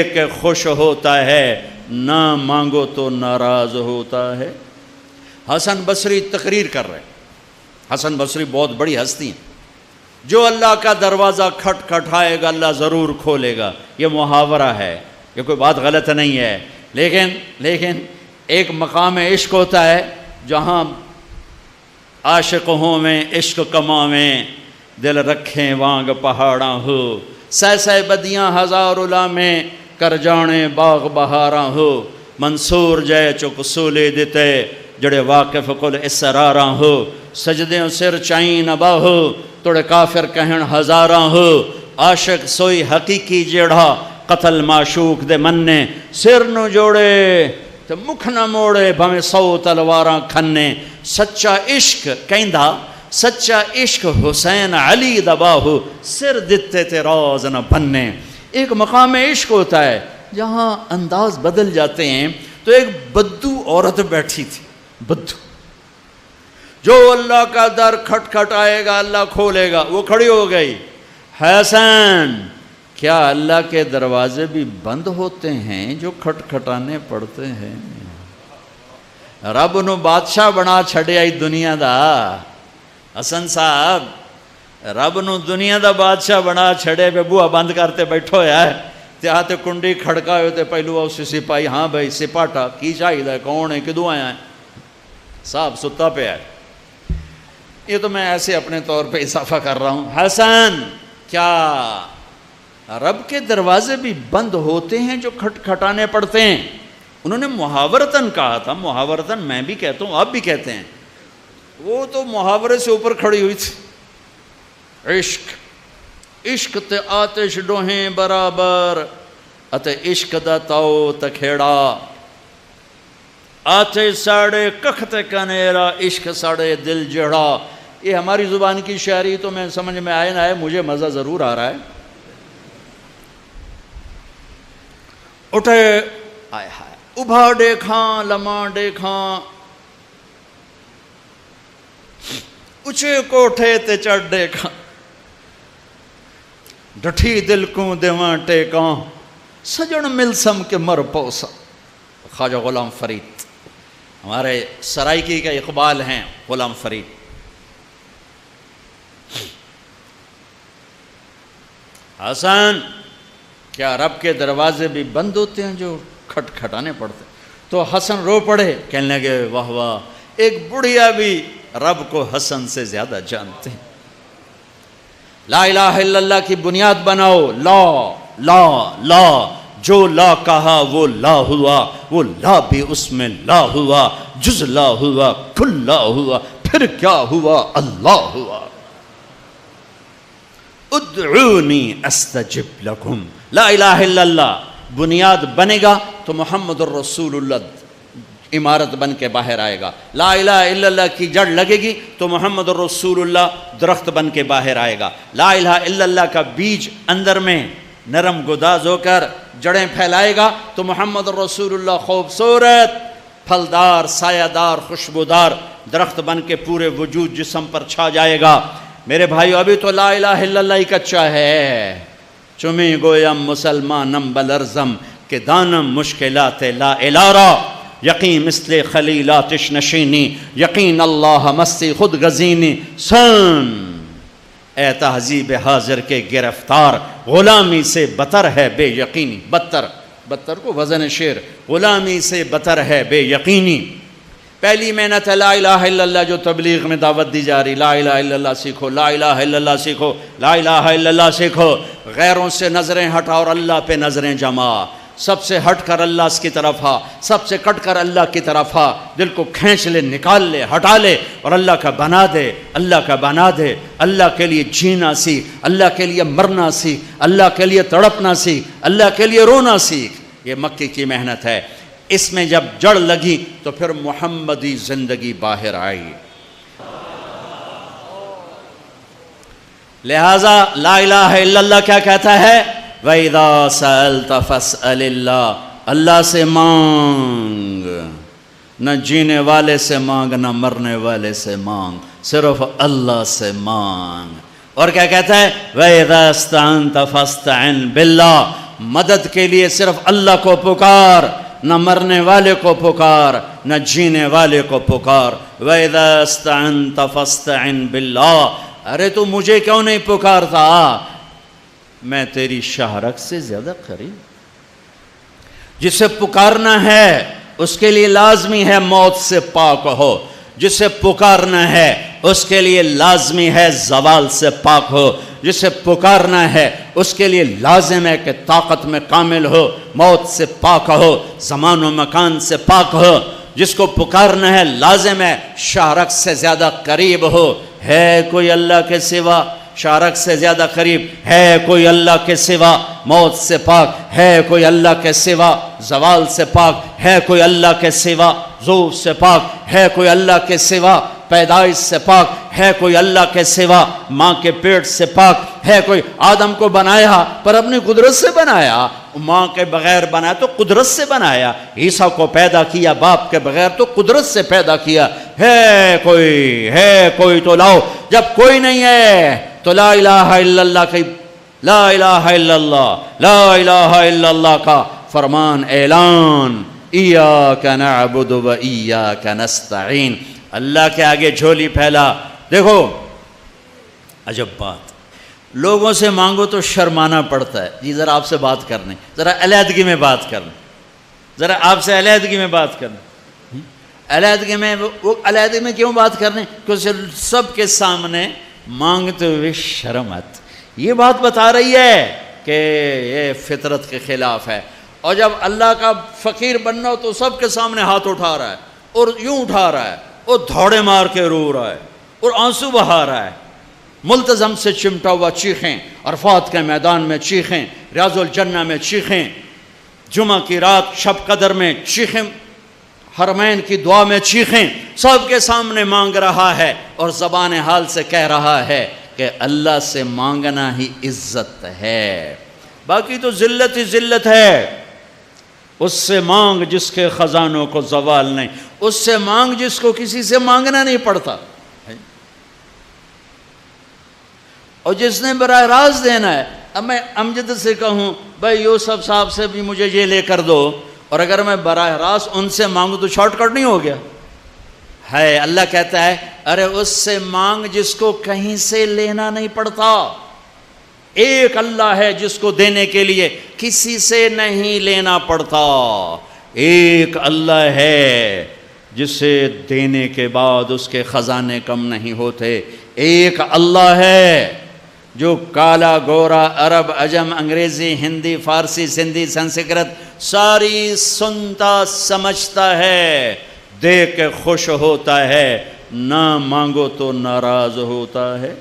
کہ خوش ہوتا ہے، نہ مانگو تو ناراض ہوتا ہے۔ حسن بصری تقریر کر رہے ہیں۔ حسن بصری بہت بڑی ہستی ہیں۔ جو اللہ کا دروازہ کھٹکھٹائے گا اللہ ضرور کھولے گا، یہ محاورہ ہے، یہ کوئی بات غلط نہیں ہے، لیکن ایک مقام عشق ہوتا ہے جہاں عاشق ہوں میں عشق کماویں، دل رکھیں وانگ پہاڑاں ہو، سہ بدیاں ہزار علامیں کر جانے باغ بہاراں ہو، منصور جے چک سولے دیتے جڑے واقف کل اسراراں ہو، سجدیں سر چائیں نبا ہو توڑے کافر کہن ہزاراں ہو، عاشق سوئی حقیقی جیڑا قتل معشوق دے مننے، سر نو جوڑے تو مکھ نہ موڑے بھویں 100 تلواراں کھنے، سچا عشق کہندا سچا عشق حسین علی دباہو، سر دتے تے راز نہ بننے۔ ایک مقام عشق ہوتا ہے جہاں انداز بدل جاتے ہیں۔ تو ایک بدو عورت بیٹھی تھی، بدو، جو اللہ کا در کھٹکھٹائے گا اللہ کھولے گا، وہ کھڑی ہو گئی، حسن کیا اللہ کے دروازے بھی بند ہوتے ہیں جو کھٹکھٹانے پڑتے ہیں؟ رب نو بادشاہ بنا چھڑے آئی دنیا دا، حسن صاحب رب نو دنیا دا بادشاہ بنا چھڑے پہ بوہ بند کرتے بیٹھو ہے، تے آتے کنڈی کھڑکا ہوتے پہلو آؤ سی سپاہی، ہاں بھائی سپاٹا کی چاہیے ہے، کون ہے، کدوں آیا ہے؟ صاحب ستا پہ ہے۔ یہ تو میں ایسے اپنے طور پہ اضافہ کر رہا ہوں۔ حسن کیا رب کے دروازے بھی بند ہوتے ہیں جو کھٹکھٹانے پڑتے ہیں؟ انہوں نے محاورتاً کہا تھا، محاورتاً میں بھی کہتا ہوں، آپ بھی کہتے ہیں، وہ تو محاورے سے اوپر کھڑی ہوئی تھی۔ عشق تے آتش ڈوہیں برابر، اتے عشق دا تاؤ تکھیڑا، آتش ساڑے ککھ تے کنیرا، عشق ساڑے دل جڑا۔ یہ ہماری زبان کی شاعری تو میں سمجھ میں آئے نہ آئے، مجھے مزہ ضرور آ رہا ہے۔ اٹھے آئے ہائے ابھا دیکھاں لمحہ دیکھاں، اچھے کوٹھے تے چڑھ دیکھاں، ڈٹھی دل کو دیواں ٹیکاں، سجن ملسم کے مر پوسا۔ خواجہ غلام فرید ہمارے سرائکی کا اقبال ہیں، غلام فرید۔ حسن کیا رب کے دروازے بھی بند ہوتے ہیں جو کھٹکھٹانے پڑتے؟ تو حسن رو پڑے، کہنے لگے واہ واہ، ایک بڑھیا بھی رب کو حسن سے زیادہ جانتے ہیں۔ لا الہ الا اللہ کی بنیاد بناؤ، لا لا لا، جو لا کہا وہ لا ہوا، وہ لا بھی اس میں لا ہوا، جز لا ہوا، کل لا ہوا، پھر کیا ہوا؟ اللہ ہوا۔ ادعونی استجب لکم، لا الہ الا اللہ بنیاد بنے گا تو محمد الرسول اللہ عمارت بن کے باہر آئے گا۔ لا الہ الا اللہ کی جڑ لگے گی تو محمد الرسول اللہ درخت بن کے باہر آئے گا۔ لا الہ الا اللہ کا بیج اندر میں نرم گداز ہو کر جڑیں پھیلائے گا تو محمد الرسول اللہ خوبصورت پھلدار سایہ دار خوشبودار درخت بن کے پورے وجود جسم پر چھا جائے گا۔ میرے بھائیو ابھی تو لا الہ الا اللہ ہی کچا ہے۔ چمی گویم مسلمانم بلرزم کہ دانم مشکلات لا الارا، یقین مثل خلیلاتش نشینی، یقین اللہ مستی خود غزینی۔ سن اے تہذیب حاضر کے گرفتار، غلامی سے بتر ہے بے یقینی۔ بتر کو وزن شعر، غلامی سے بتر ہے بے یقینی۔ پہلی محنت ہے لا الہ الا اللہ جو تبلیغ میں دعوت دی جا رہی، لا الہ الا اللہ سیکھو، لا الہ الا اللہ سیکھو، لا الہ الا اللہ سیکھو۔ غیروں سے نظریں ہٹا اور اللہ پہ نظریں جما، سب سے ہٹ کر اللہ کی طرف آ، سب سے کٹ کر اللہ کی طرف آ، دل کو کھینچ لے، نکال لے، ہٹا لے اور اللہ کا بنا دے، اللہ کا بنا دے۔ اللہ کے لیے جینا سیکھ، اللہ کے لیے مرنا سیکھ، اللہ کے لیے تڑپنا سیکھ، اللہ کے لیے رونا سیکھ۔ یہ مکی کی محنت ہے۔ اس میں جب جڑ لگی تو پھر محمدی زندگی باہر آئی۔ لہذا لا الہ الا اللہ کیا کہتا ہے؟ وَإِذَا سَأَلْتَ فَاسْأَلِ اللَّهِ، اللہ سے مانگ، نہ جینے والے سے مانگ نہ مرنے والے سے مانگ، صرف اللہ سے مانگ۔ اور کیا کہتا ہے؟ وَإِذَا اسْتَعَنْتَ فَاسْتَعِنْ بِاللَّهِ، مدد کے لیے صرف اللہ کو پکار، نہ مرنے والے کو پکار، نہ جینے والے کو پکار۔ وَإِذَا اسْتَعَنْتَ فَاسْتَعِنْ بِاللَّهِ، ارے تو مجھے کیوں نہیں پکارتا؟ میں تیری شہرک سے زیادہ قریب۔ جسے پکارنا ہے اس کے لیے لازمی ہے موت سے پاک ہو، جسے پکارنا ہے اس کے لیے لازمی ہے زوال سے پاک ہو، جسے پکارنا ہے اس کے لیے لازم ہے کہ طاقت میں کامل ہو، موت سے پاک ہو، زمان و مکان سے پاک ہو۔ جس کو پکارنا ہے لازم ہے شہرک سے زیادہ قریب ہو۔ ہے کوئی اللہ کے سوا شارک سے زیادہ قریب؟ ہے کوئی اللہ کے سوا موت سے پاک؟ ہے کوئی اللہ کے سوا زوال سے پاک؟ ہے کوئی اللہ کے سوا ظہور سے پاک؟ ہے کوئی اللہ کے سوا پیدائش سے پاک؟ ہے کوئی اللہ کے سوا ماں کے پیٹ سے پاک؟ ہے کوئی؟ آدم کو بنایا پر اپنی قدرت سے بنایا، ماں کے بغیر بنایا تو قدرت سے بنایا۔ عیسیٰ کو پیدا کیا باپ کے بغیر تو قدرت سے پیدا کیا۔ ہے کوئی تو لاؤ۔ جب کوئی نہیں ہے تو لا الہ الا اللہ کی لا الہ الا اللہ، لا الہ الا اللہ کا فرمان اعلان، ایاک نعبد و ایاک نستعین۔ اللہ کے آگے جھولی پھیلا۔ دیکھو عجب بات، لوگوں سے مانگو تو شرمانا پڑتا ہے، جی ذرا آپ سے بات کرنے، ذرا علیحدگی میں بات کرنے، ذرا آپ سے علیحدگی میں بات کرنے۔ علیحدگی میں وہ علیحدگی میں کیوں بات کرنے؟ کیونکہ سب کے سامنے مانگتے ہوئے شرم آتی۔ یہ بات بتا رہی ہے کہ یہ فطرت کے خلاف ہے۔ اور جب اللہ کا فقیر بننا ہو تو سب کے سامنے ہاتھ اٹھا رہا ہے، اور یوں اٹھا رہا ہے، اور دھوڑے مار کے رو رہا ہے، اور آنسو بہا رہا ہے، ملتزم سے چمٹا ہوا چیخیں، عرفات کے میدان میں چیخیں، ریاض الجنہ میں چیخیں، جمعہ کی رات شب قدر میں چیخیں، حرمین کی دعا میں چیخیں، سب کے سامنے مانگ رہا ہے، اور زبان حال سے کہہ رہا ہے کہ اللہ سے مانگنا ہی عزت ہے، باقی تو ذلت ہی ذلت ہے۔ اس سے مانگ جس کے خزانوں کو زوال نہیں، اس سے مانگ جس کو کسی سے مانگنا نہیں پڑتا، اور جس نے براہ راست دینا ہے۔ اب میں امجد سے کہوں بھائی یوسف صاحب سے بھی مجھے یہ لے کر دو، اور اگر میں براہ راست ان سے مانگوں تو شارٹ کٹ نہیں ہو گیا؟ ہے اللہ کہتا ہے ارے اس سے مانگ جس کو کہیں سے لینا نہیں پڑتا۔ ایک اللہ ہے جس کو دینے کے لیے کسی سے نہیں لینا پڑتا۔ ایک اللہ ہے جسے دینے کے بعد اس کے خزانے کم نہیں ہوتے۔ ایک اللہ ہے جو کالا گورا عرب عجم انگریزی ہندی فارسی سندھی سنسکرت ساری سنتا سمجھتا ہے، دے کے خوش ہوتا ہے، نہ مانگو تو ناراض ہوتا ہے۔